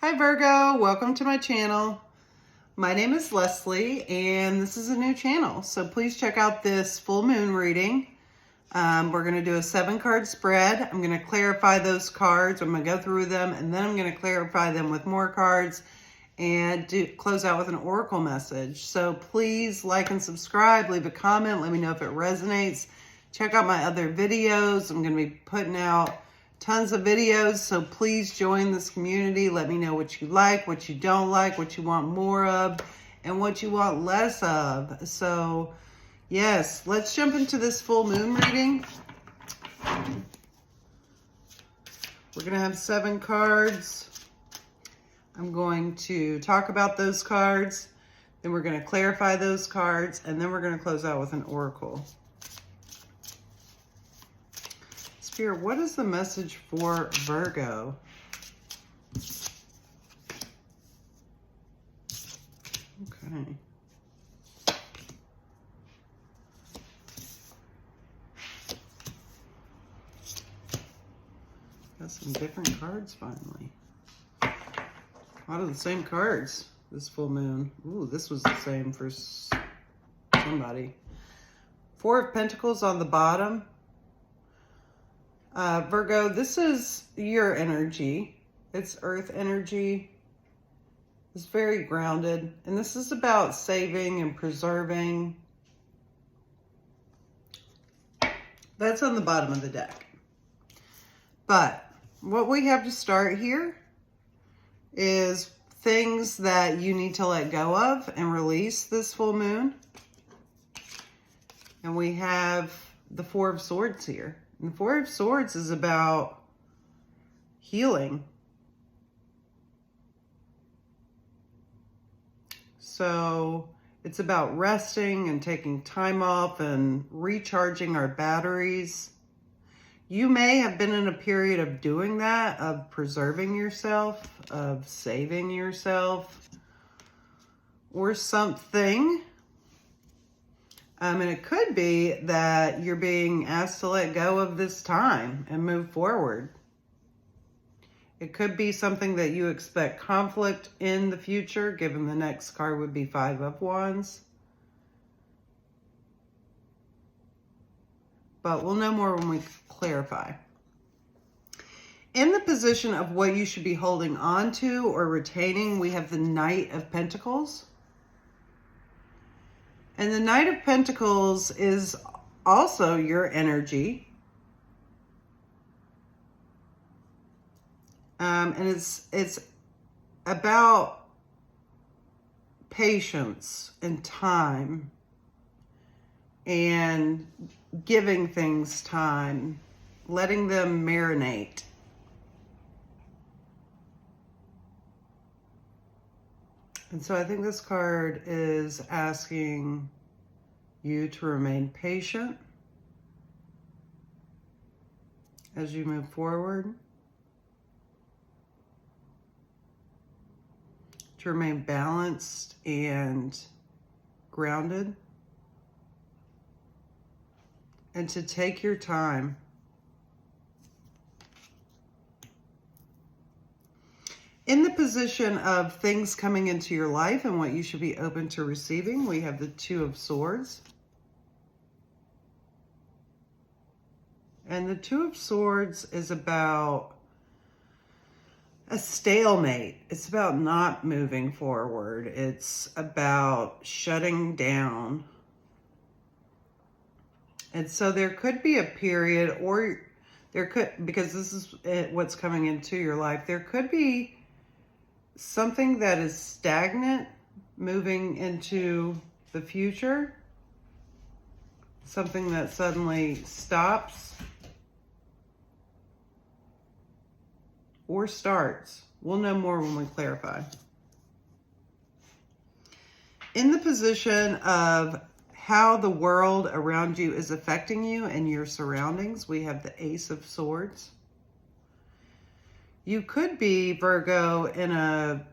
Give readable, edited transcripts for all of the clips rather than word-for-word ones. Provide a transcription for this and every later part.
Hi Virgo, welcome to my channel. My name is Leslie and this is a new channel, so please check out this full moon reading. We're going to do a 7-card spread. I'm going to clarify those cards. I'm going to go through them and then I'm going to clarify them with more cards and close out with an oracle message. So please like and subscribe, leave a comment, let me know if it resonates. Check out my other videos. I'm going to be putting out tons of videos, so please join this community. Let me know what you like, what you don't like, what you want more of, and what you want less of. So yes, let's jump into this full moon reading. We're going to have 7 cards. I'm going to talk about those cards, then we're going to clarify those cards, and then we're going to close out with an oracle. Spirit, what is the message for Virgo? Okay. Got some different cards finally. A lot of the same cards this full moon. Ooh, this was the same for somebody. 4 of Pentacles on the bottom. Virgo, this is your energy. It's earth energy. It's very grounded. And this is about saving and preserving. That's on the bottom of the deck. But what we have to start here is things that you need to let go of and release this full moon. And we have the 4 of Swords here. And the 4 of Swords is about healing. So it's about resting and taking time off and recharging our batteries. You may have been in a period of doing that, of preserving yourself, of saving yourself, or something. And it could be that you're being asked to let go of this time and move forward. It could be something that you expect conflict in the future, given the next card would be 5 of Wands. But we'll know more when we clarify. In the position of what you should be holding on to or retaining, we have the Knight of Pentacles. And the Knight of Pentacles is also your energy. And it's about patience and time and giving things time, letting them marinate. And so I think this card is asking you to remain patient as you move forward, to remain balanced and grounded, and to take your time. In the position of things coming into your life and what you should be open to receiving, we have the 2 of Swords. And the 2 of Swords is about a stalemate. It's about not moving forward. It's about shutting down. And so there could be a period, or there could, because this is what's coming into your life, there could be something that is stagnant moving into the future, something that suddenly stops or starts. We'll know more when we clarify. In the position of how the world around you is affecting you and your surroundings, we have the Ace of Swords. You could be, Virgo, in a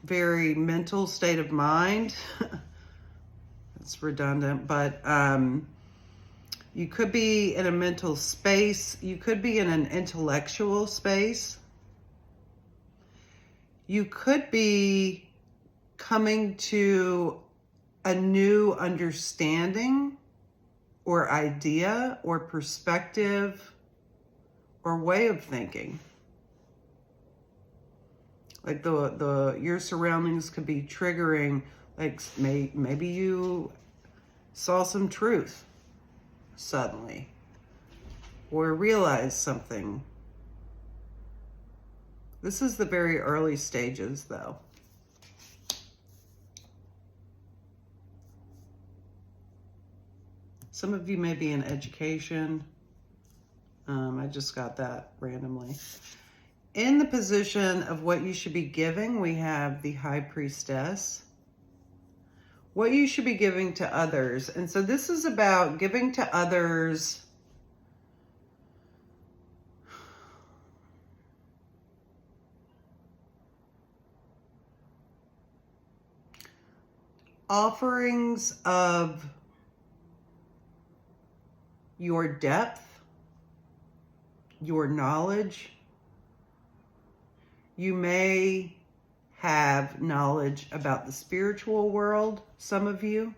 very mental state of mind. It's redundant, but you could be in a mental space. You could be in an intellectual space. You could be coming to a new understanding or idea or perspective or way of thinking. Like your surroundings could be triggering, like maybe you saw some truth suddenly or realized something. This is the very early stages though. Some of you may be in education. I just got that randomly. In the position of what you should be giving, we have the High Priestess. What you should be giving to others. And so this is about giving to others offerings of your depth, your knowledge. You may have knowledge about the spiritual world, some of you,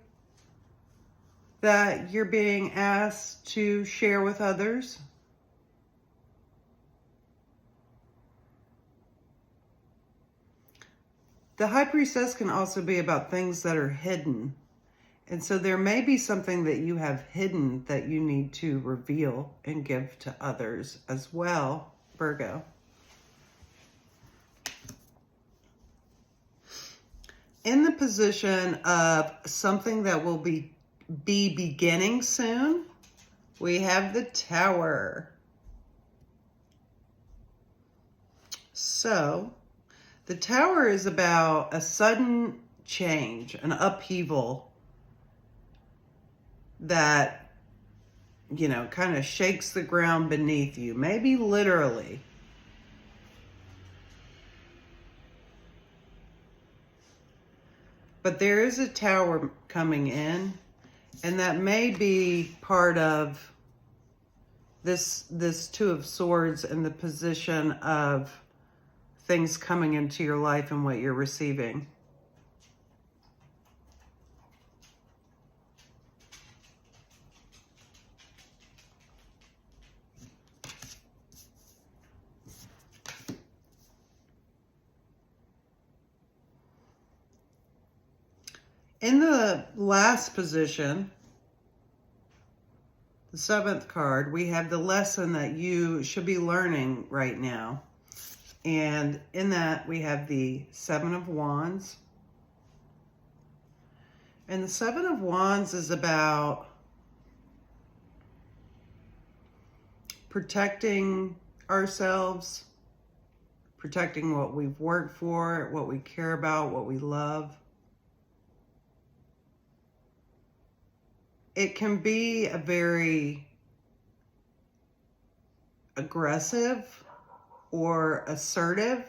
that you're being asked to share with others. The High Priestess can also be about things that are hidden. And so there may be something that you have hidden that you need to reveal and give to others as well, Virgo. In the position of something that will be beginning soon, we have the Tower. So the Tower is about a sudden change, an upheaval that, you know, kind of shakes the ground beneath you, maybe literally. But there is a tower coming in, and that may be part of this Two of Swords and the position of things coming into your life and what you're receiving. In the last position, the 7th card, we have the lesson that you should be learning right now. And in that, we have the 7 of Wands. And the 7 of Wands is about protecting ourselves, protecting what we've worked for, what we care about, what we love. It can be a very aggressive or assertive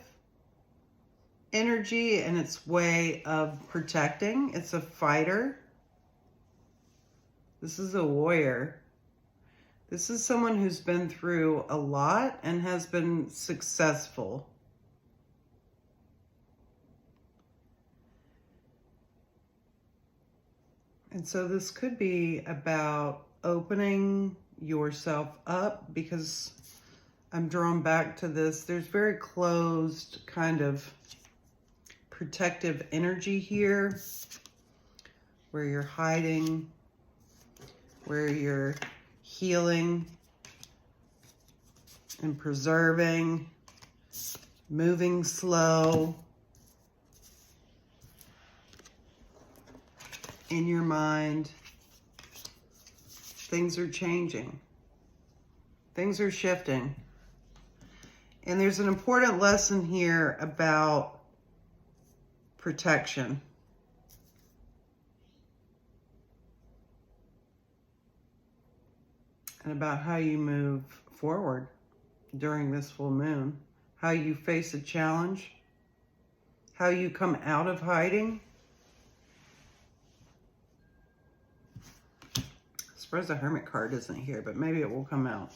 energy in its way of protecting. It's a fighter. This is a warrior. This is someone who's been through a lot and has been successful. And so this could be about opening yourself up, because I'm drawn back to this. There's very closed kind of protective energy here, where you're hiding, where you're healing and preserving, moving slow in your mind. Things are changing. Things are shifting. And there's an important lesson here about protection. And about how you move forward during this full moon. How you face a challenge. How you come out of hiding. I suppose the Hermit card isn't here, but maybe it will come out.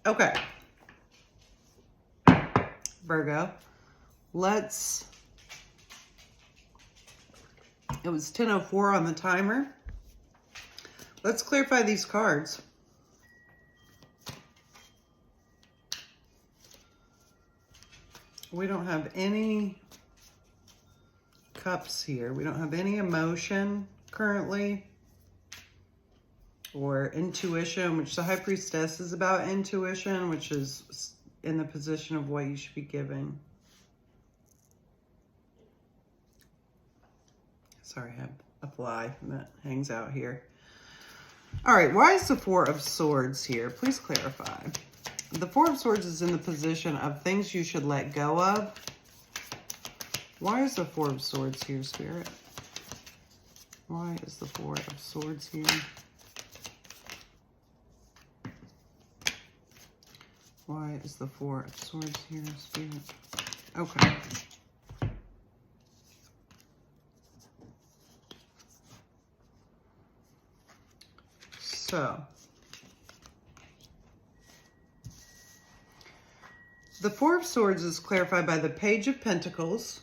Okay. Virgo, let's, it was 10:04 on the timer. Let's clarify these cards. We don't have any cups here. We don't have any emotion currently, or intuition, which the High Priestess is about intuition, which is in the position of what you should be giving. Sorry, I have a fly that hangs out here. All right, why is the Four of Swords here? Please clarify. The Four of Swords is in the position of things you should let go of. Why is the Four of Swords here, Spirit? Why is the Four of Swords here? Why is the Four of Swords here, Spirit? Okay. So, the Four of Swords is clarified by the Page of Pentacles,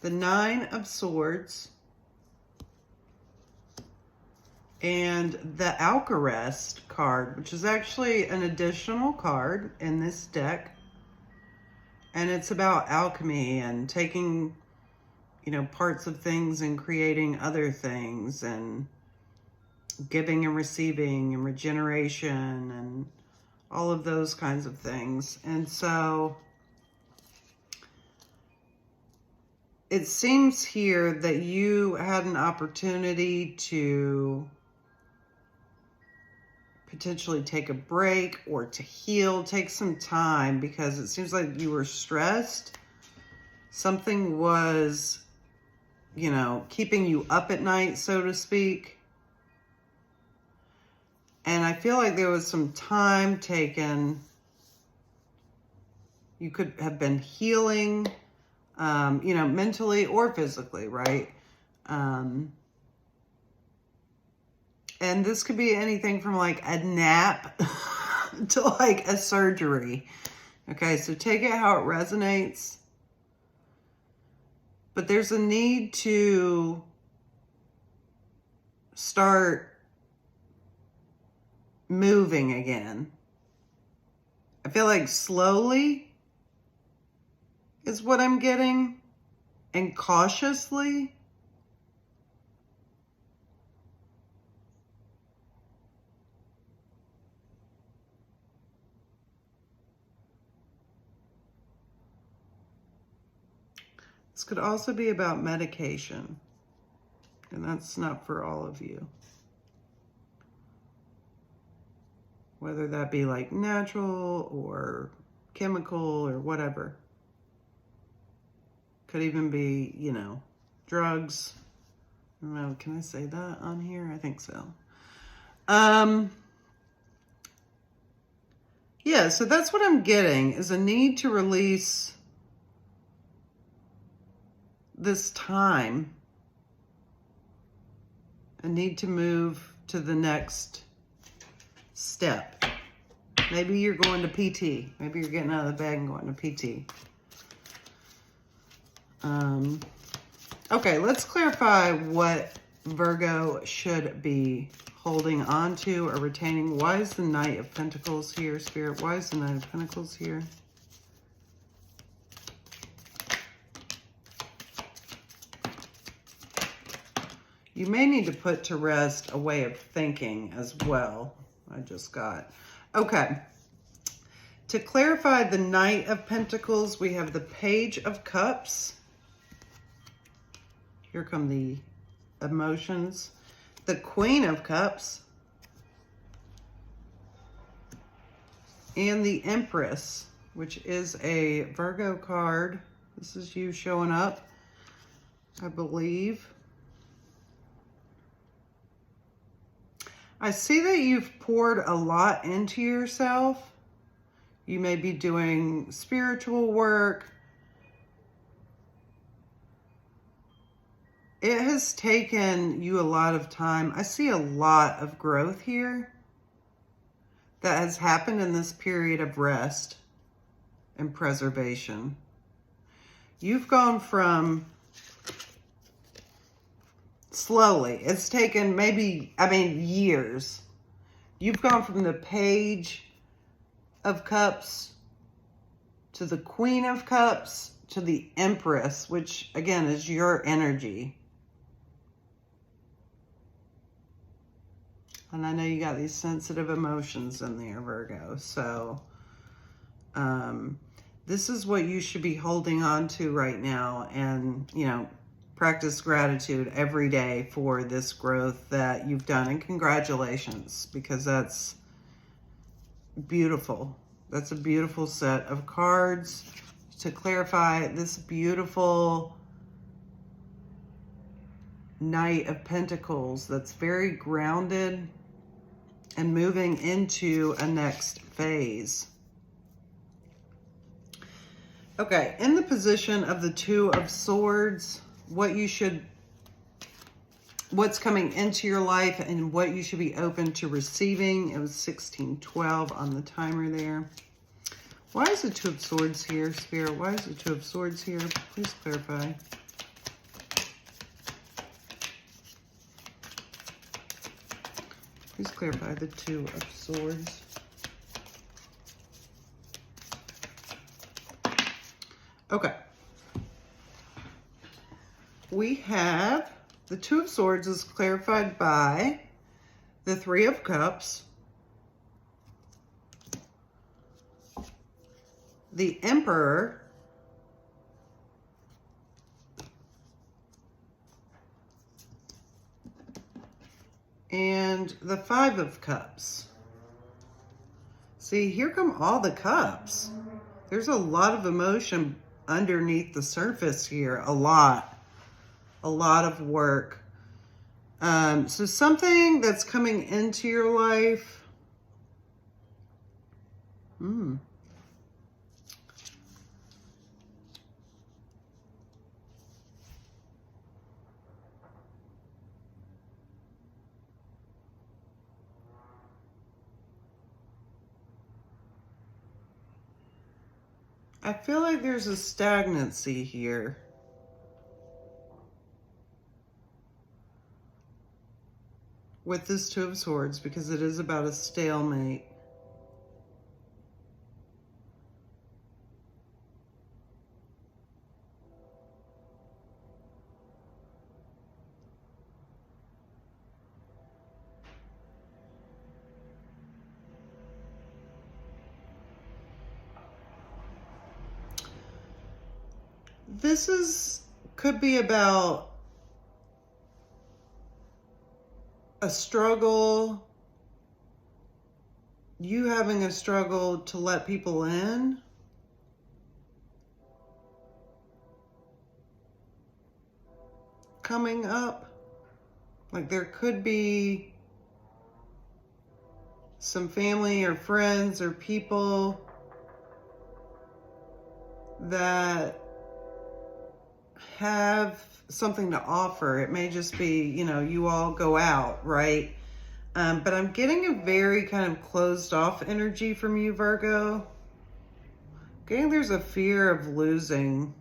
the Nine of Swords, and the Alchemist card, which is actually an additional card in this deck. And it's about alchemy and taking, you know, parts of things and creating other things, and giving and receiving and regeneration and all of those kinds of things. And so it seems here that you had an opportunity to potentially take a break or to heal, take some time, because it seems like you were stressed. Something was, you know, keeping you up at night, so to speak. And I feel like there was some time taken. You could have been healing, you know, mentally or physically, right? And this could be anything from like a nap to like a surgery. Okay, so take it how it resonates. But there's a need to start moving again. I feel like slowly is what I'm getting, and cautiously. This could also be about medication, and that's not for all of you. Whether that be like natural or chemical or whatever. Could even be, you know, drugs. I don't know, can I say that on here? I think so. Yeah, so that's what I'm getting, is a need to release this time. A need to move to the next step. Maybe you're going to PT. Maybe you're getting out of the bag and going to PT. Okay, let's clarify what Virgo should be holding on to or retaining. Why is the Knight of Pentacles here, Spirit? Why is the Knight of Pentacles here? You may need to put to rest a way of thinking as well. I just got. Okay. To clarify the Knight of Pentacles, we have the Page of Cups. Here come the emotions. The Queen of Cups. And the Empress, which is a Virgo card. This is you showing up, I believe. I see that you've poured a lot into yourself. You may be doing spiritual work. It has taken you a lot of time. I see a lot of growth here. that has happened in this period of rest and preservation. You've gone from slowly, it's taken maybe, years. You've gone from the Page of Cups to the Queen of Cups to the Empress, which again is your energy. And I know you got these sensitive emotions in there, Virgo. So this is what you should be holding on to right now. And, practice gratitude every day for this growth that you've done. And congratulations, because that's beautiful. That's a beautiful set of cards. To clarify, this beautiful Knight of Pentacles that's very grounded and moving into a next phase. Okay, in the position of the Two of Swords, what's coming into your life and what you should be open to receiving. It was 1612 on the timer there. Why is the Two of Swords here, Spirit? Why is the Two of Swords here? Please clarify. Please clarify the Two of Swords. Okay. We have the Two of Swords is clarified by the Three of Cups, the Emperor, and the Five of Cups. See, here come all the cups. There's a lot of emotion underneath the surface here. A lot of work. So something that's coming into your life. I feel like there's a stagnancy here. With this Two of Swords, because it is about a stalemate. Could be about a struggle, you having a struggle to let people in. Coming up. Like there could be some family or friends or people that have something to offer. It may just be, you all go out, right? But I'm getting a very kind of closed off energy from you, Virgo. Okay, there's a fear of losing.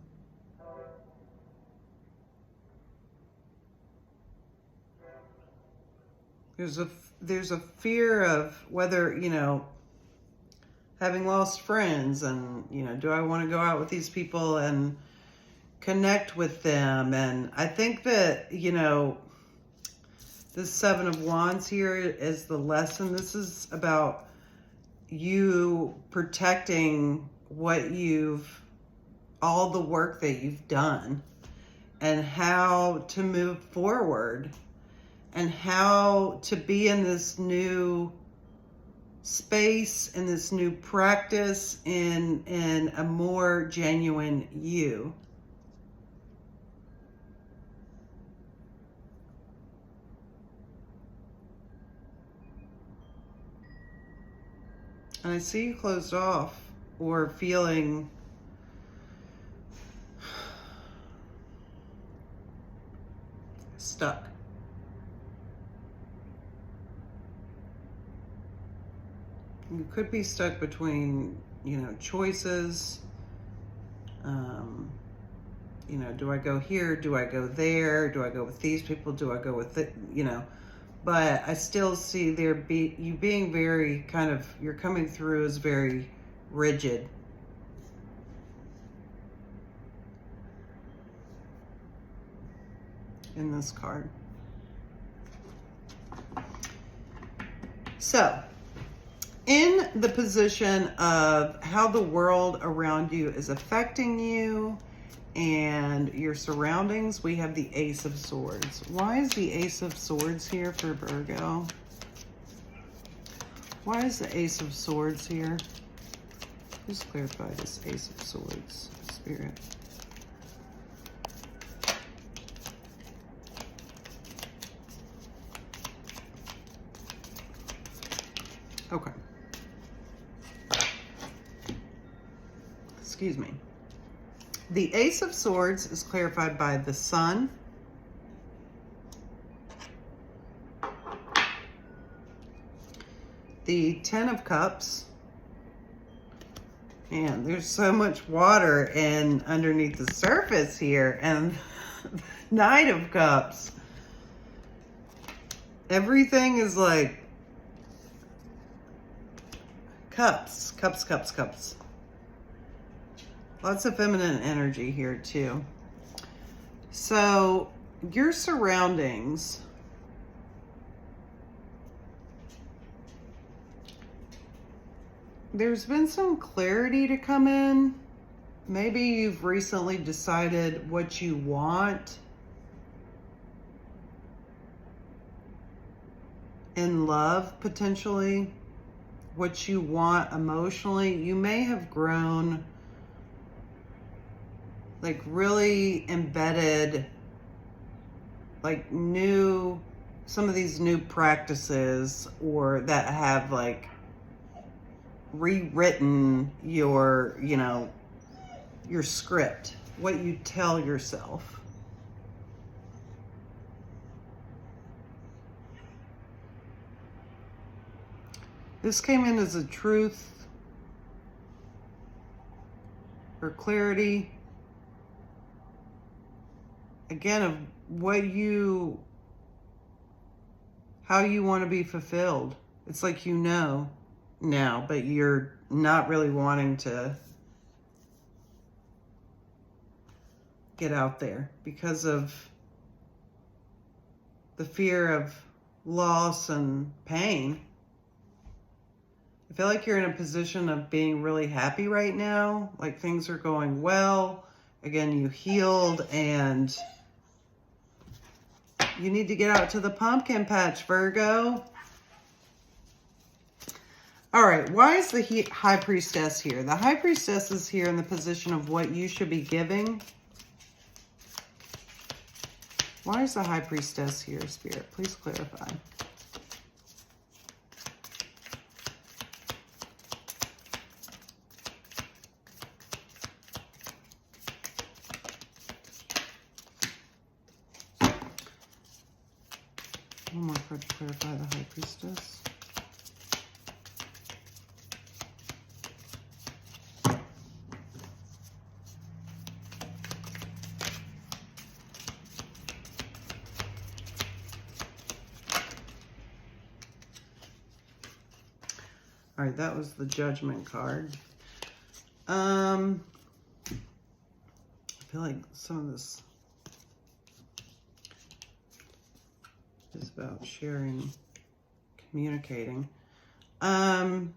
There's a fear of whether, having lost friends and, do I want to go out with these people and connect with them? And I think that, the Seven of Wands here is the lesson. This is about you protecting all the work that you've done and how to move forward and how to be in this new space, in this new practice, in a more genuine you. And I see you closed off or feeling stuck. You could be stuck between, you know, choices. You know, do I go here? Do I go there? Do I go with these people? Do I go with it? You know, but I still see you being very kind of, you're coming through as very rigid. In this card. So, in the position of how the world around you is affecting you and your surroundings, we have the Ace of Swords. Why is the Ace of Swords here for Virgo? Why is the Ace of Swords here? Just clarify this Ace of Swords, Spirit. Okay. Excuse me. The Ace of Swords is clarified by the Sun, the Ten of Cups, and there's so much water and underneath the surface here, and Knight of Cups. Everything is like cups, cups, cups, cups. Lots of feminine energy here too. So your surroundings, there's been some clarity to come in. Maybe you've recently decided what you want in love, potentially. What you want emotionally. You may have grown like really embedded, like some of these new practices, or that have like rewritten your, you know, your script, what you tell yourself. This came in as a truth or clarity, again, of how you want to be fulfilled. It's like you know now, but you're not really wanting to get out there because of the fear of loss and pain. I feel like you're in a position of being really happy right now. Like things are going well. Again, you healed and you need to get out to the pumpkin patch, Virgo. All right, why is the High Priestess here? The High Priestess is here in the position of what you should be giving. Why is the High Priestess here, Spirit? Please clarify. One more card to clarify the High Priestess. All right, that was the Judgment card. I feel like some of this is about sharing, communicating. To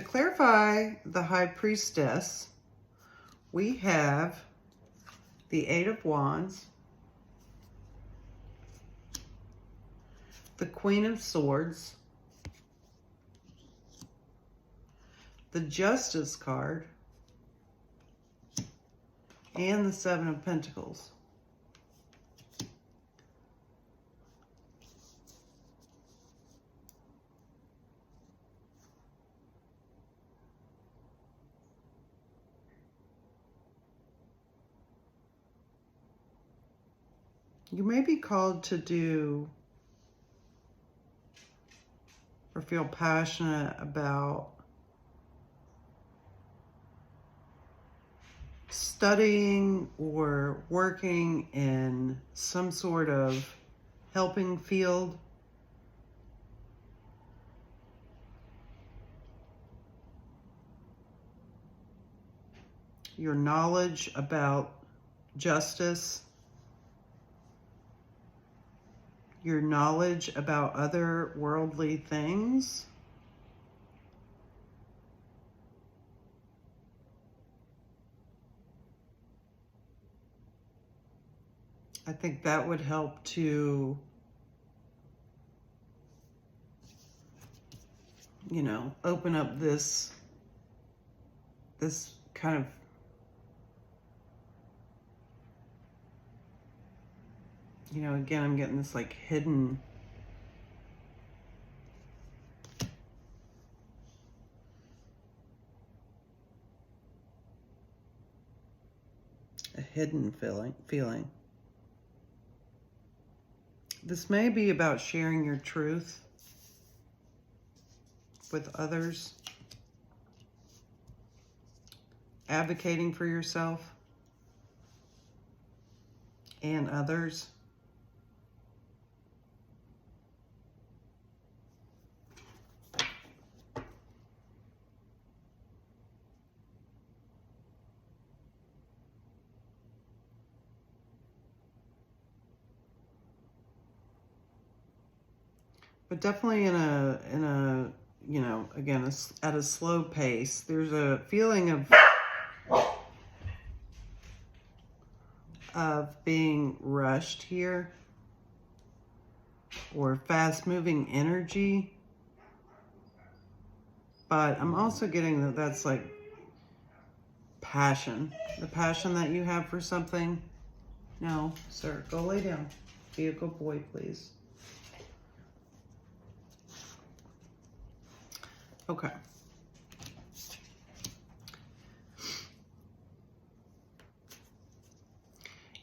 clarify the High Priestess, we have the Eight of Wands, the Queen of Swords, the Justice card, and the Seven of Pentacles. You may be called to do or feel passionate about studying or working in some sort of helping field. Your knowledge about justice, your knowledge about other worldly things, I think that would help to, you know, open up this kind of you know, again, I'm getting this like hidden feeling. This may be about sharing your truth with others, advocating for yourself and others. But definitely in a you know, again, at a slow pace. There's a feeling of being rushed here, or fast moving energy. But I'm also getting that that's like passion, the passion that you have for something. No, sir, go lay down. Be a good boy, please. Okay.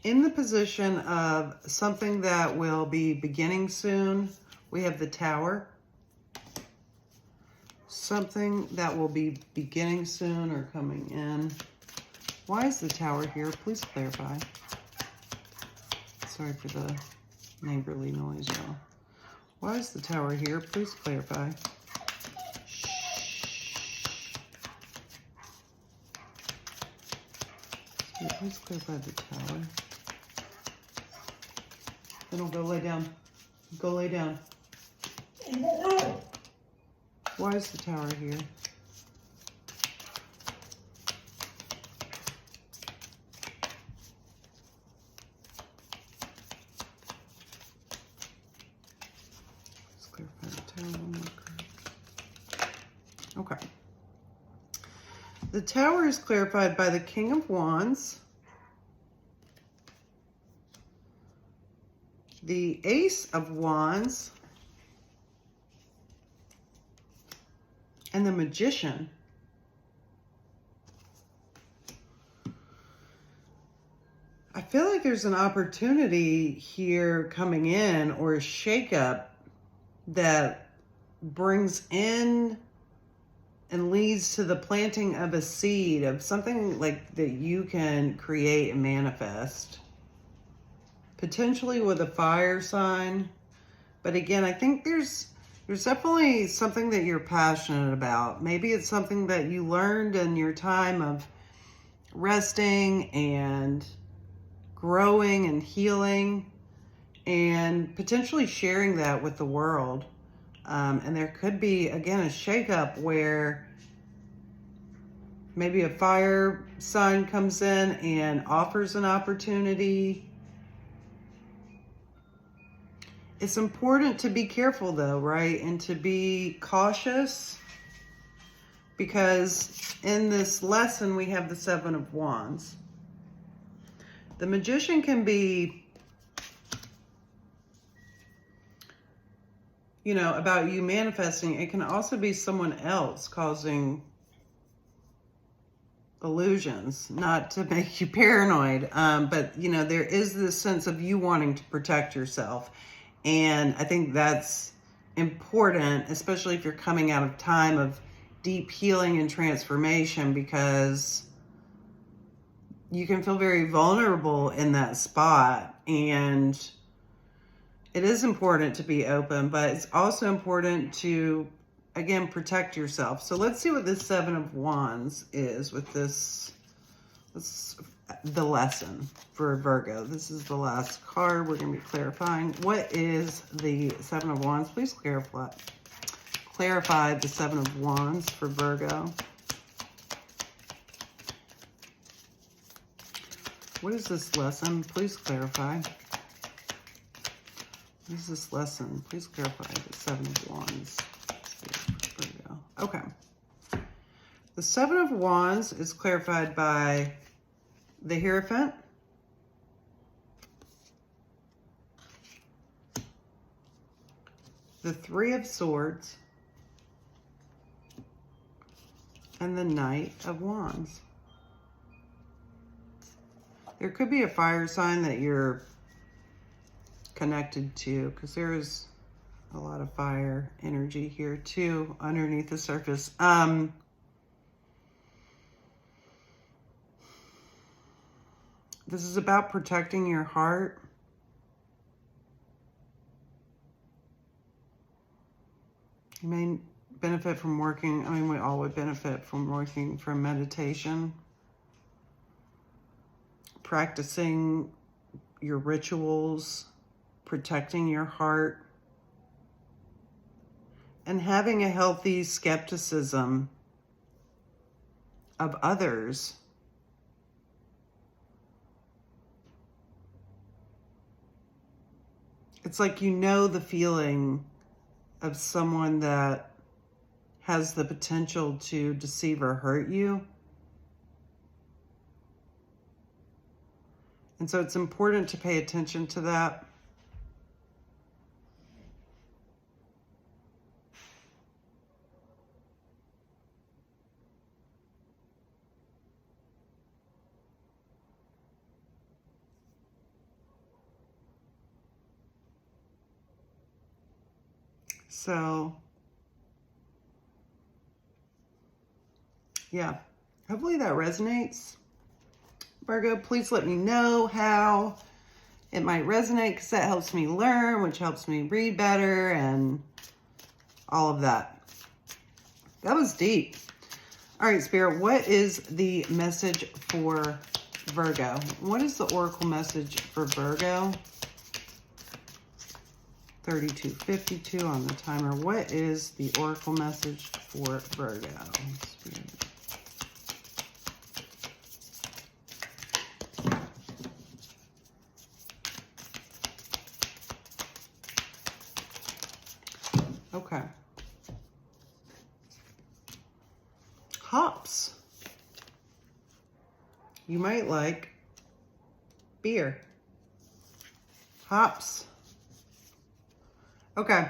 In the position of something that will be beginning soon, we have the Tower. Something that will be beginning soon or coming in. Why is the Tower here? Please clarify. Sorry for the neighborly noise, y'all. Why is the Tower here? Please clarify. Please clarify the Tower. Then I'll go lay down. Go lay down. Why is the Tower here? Let's clarify the Tower one more card. Okay. The Tower is clarified by the King of Wands, the Ace of Wands, and the Magician. I feel like there's an opportunity here coming in, or a shakeup that brings in and leads to the planting of a seed of something like that you can create and manifest. Potentially with a fire sign. But again, I think there's definitely something that you're passionate about. Maybe it's something that you learned in your time of resting and growing and healing, and potentially sharing that with the world. And there could be, again, a shakeup where maybe a fire sign comes in and offers an opportunity. It's important to be careful though, right? And to be cautious, because in this lesson we have the Seven of Wands. The Magician can be, you know, about you manifesting. It can also be someone else causing illusions, not to make you paranoid. But, you know, there is this sense of you wanting to protect yourself. And I think that's important, especially if you're coming out of time of deep healing and transformation, because you can feel very vulnerable in that spot. And it is important to be open, but it's also important to, again, protect yourself. So let's see what this Seven of Wands is with this. The lesson for Virgo. This is the last card. We're going to be clarifying. What is the Seven of Wands? Please clarify the Seven of Wands for Virgo. What is this lesson? Please clarify. What is this lesson? Please clarify the Seven of Wands for Virgo. Okay. The Seven of Wands is clarified by the Hierophant, the Three of Swords, and the Knight of Wands. There could be a fire sign that you're connected to, because there is a lot of fire energy here too underneath the surface. This is about protecting your heart. You may benefit from working, I mean, we all would benefit from working from meditation, practicing your rituals, protecting your heart, and having a healthy skepticism of others. It's like, you know, the feeling of someone that has the potential to deceive or hurt you. And so it's important to pay attention to that. So, yeah, hopefully that resonates. Virgo, please let me know how it might resonate, because that helps me learn, which helps me read better and all of that. That was deep. All right, Spirit, what is the message for Virgo? What is the oracle message for Virgo? 32:52 on the timer. What is the oracle message for Virgo? Spirit. Okay. Hops. You might like beer. Hops. Okay.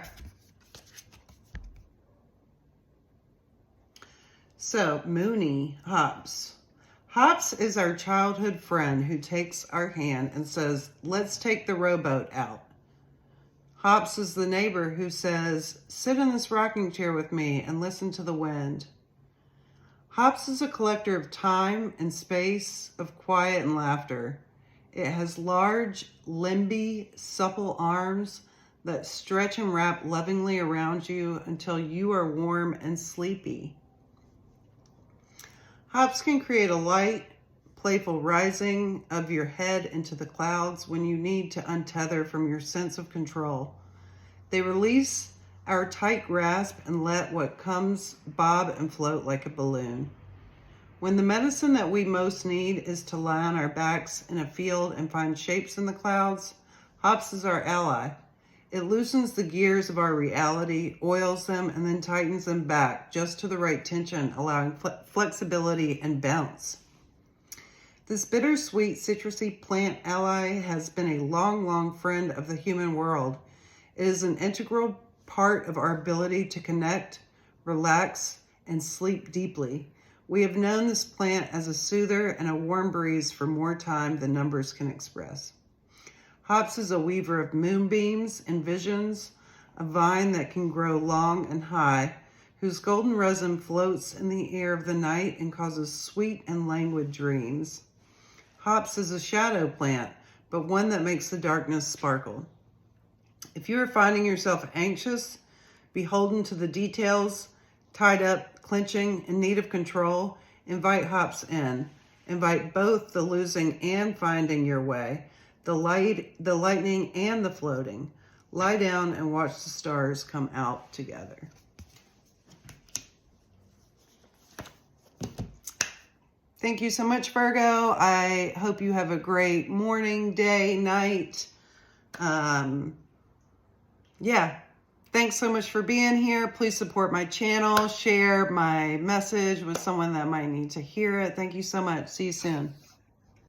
So, Mooney, Hops. Hops is our childhood friend who takes our hand and says, let's take the rowboat out. Hops is the neighbor who says, sit in this rocking chair with me and listen to the wind. Hops is a collector of time and space, of quiet and laughter. It has large, limby, supple arms that stretch and wrap lovingly around you until you are warm and sleepy. Hops can create a light, playful rising of your head into the clouds when you need to untether from your sense of control. They release our tight grasp and let what comes bob and float like a balloon. When the medicine that we most need is to lie on our backs in a field and find shapes in the clouds, Hops is our ally. It loosens the gears of our reality, oils them, and then tightens them back just to the right tension, allowing flexibility and bounce. This bittersweet citrusy plant ally has been a long, long friend of the human world. It is an integral part of our ability to connect, relax, and sleep deeply. We have known this plant as a soother and a warm breeze for more time than numbers can express. Hops is a weaver of moonbeams and visions, a vine that can grow long and high, whose golden resin floats in the air of the night and causes sweet and languid dreams. Hops is a shadow plant, but one that makes the darkness sparkle. If you are finding yourself anxious, beholden to the details, tied up, clenching, in need of control, invite hops in. Invite both the losing and finding your way, the lightning and the floating. Lie down and watch the stars come out together. Thank you so much, Virgo. I hope you have a great morning, day, night. Yeah. Thanks so much for being here. Please support my channel. Share my message with someone that might need to hear it. Thank you so much. See you soon.